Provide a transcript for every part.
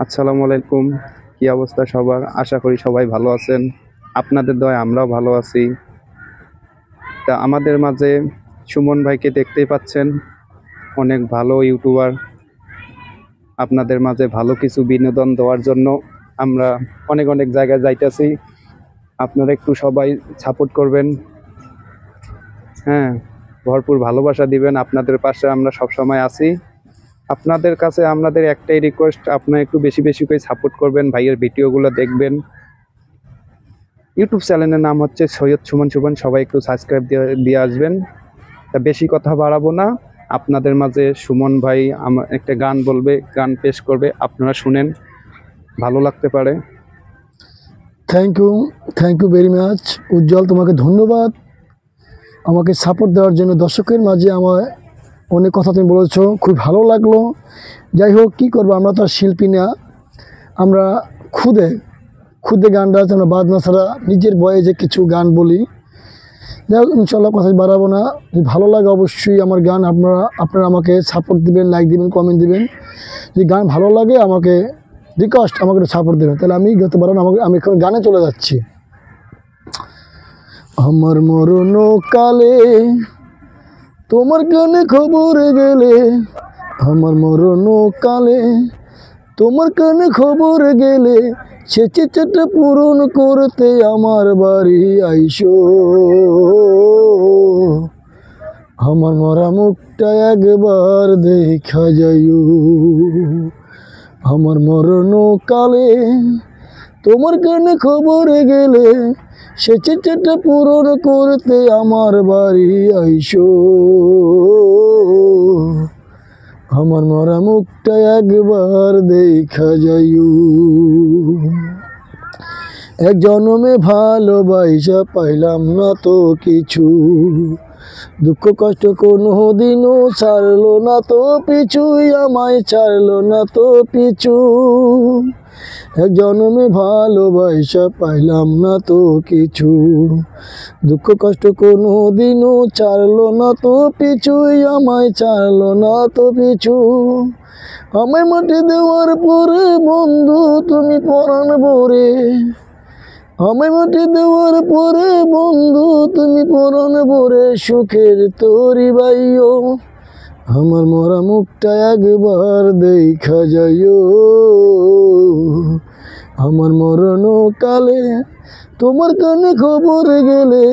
আসসালামু আলাইকুম। কি অবস্থা সবার? আশা করি সবাই ভালো আছেন। আপনাদের দয়ায় আমরাও ভালো আছি। তা আমাদের মাঝে সুমন ভাইকে দেখতেই পাচ্ছেন, অনেক ভালো ইউটিউবার। আপনাদের মাঝে ভালো কিছু বিনোদন দেওয়ার জন্য আমরা অনেক অনেক জায়গায় যাইতেছি। আপনারা একটু সবাই সাপোর্ট করবেন। হ্যাঁ, ভরপুর ভালোবাসা দিবেন। আপনাদের পাশে আমরা সবসময় আছি। আপনাদের কাছে আমাদের একটাই রিকোয়েস্ট, আপনারা একটু বেশি বেশি করে সাপোর্ট করবেন, ভাইয়ের ভিডিওগুলো দেখবেন। ইউটিউব চ্যানেলের নাম হচ্ছে সৈয়দ সুমন সুমন। সবাই একটু সাবস্ক্রাইব দিয়ে আসবেন। তা বেশি কথা বাড়াবো না, আপনাদের মাঝে সুমন ভাই আমার একটা গান বলবে, গান পেশ করবে, আপনারা শুনেন, ভালো লাগতে পারে। থ্যাংক ইউ ভেরি মাচ উজ্জ্বল, তোমাকে ধন্যবাদ আমাকে সাপোর্ট দেওয়ার জন্য। দর্শকের মাঝে আমার অনেক কথা তুমি বলেছো, খুব ভালো লাগলো। যাই হোক, কী করবো, আমরা তো আর শিল্পী না, আমরা খুদে গানটা আছে, আমরা বাজনা ছাড়া নিজের বয়ে কিছু গান বলি। যাই হোক, ইনশাল্লাহ কথা বাড়াবো না। যদি ভালো লাগে অবশ্যই আমার গান আপনারা আমাকে সাপোর্ট দিবেন, লাইক দিবেন, কমেন্ট দিবেন। যদি গান ভালো লাগে আমাকে রিকোয়েস্ট, আমাকে একটু সাপোর্ট দেবেন, তাহলে আমি যত পারেন আমি এখন গানে চলে যাচ্ছি। আমার মরণ কালে তোমার কানে খবর গেলে, আমার মরণ কালে তোমার কানে খবর গেলে, সে চিঠিটা পূরণ করতে আমার বাড়ি আইসো। আমার মরা মুখটা একবার দেখা যাইও। আমার মরণ কালে তোমার কানে খবর গেলে, সে চিঠিটা পূরণ করতে আমার বাড়ি আইসো। আমার মরা মুখটা একবার দেখা যাইও। এক জন্মে ভালোবাসা পাইলাম না তো কিছু, দুঃখ কষ্ট কোনো দিনও ছাড়লো না তো পিছু, আমায় ছাড়লো না তো পিছু। এক জন্মে ভালোবাসা পাইলাম না তো কিছু, দুঃখ কষ্ট কোনো দিনও ছাড়লো না তো পিছু, আমায় ছাড়লো না তো পিছু। আমায় মাটি দেওয়ার পরে বন্ধু তুমি পরাণ ভরে, আমায় মাটি দেওয়ার পরে বন্ধু তুমি পরাণ ভরে সুখের তরি বাইও। আমার মরা মুখটা একবার দেখা যাইও। আমার মরণ কালে তোমার কানে খবর গেলে,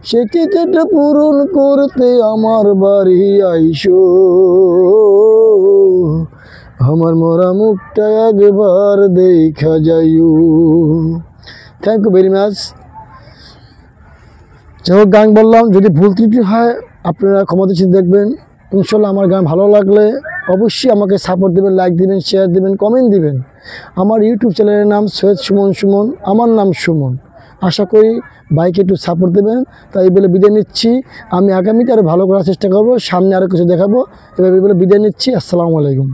সে চিঠিটা পূরণ করতে আমার বাড়ি আইসো। আমার মরা মুখটা একবার দেখা যাইও। Thank you very much. যাই হোক, গান বললাম, যদি ভুল ত্রুটি হয় আপনারা ক্ষমা দৃষ্টিতে দেখবেন। ইনশাল্লাহ আমার গান ভালো লাগলে অবশ্যই আমাকে সাপোর্ট দেবেন, লাইক দিবেন, শেয়ার দিবেন, কমেন্ট দিবেন। আমার ইউটিউব চ্যানেলের নাম সৈয়দ সুমন সুমন, আমার নাম সুমন। আশা করি ভাইকে একটু সাপোর্ট দেবেন। তাই বলে বিদায় নিচ্ছি। আমি আগামীতে আরও ভালো করার চেষ্টা করব, সামনে আরও কিছু দেখাবো। এবার বলে বিদায় নিচ্ছি। আসসালামু আলাইকুম।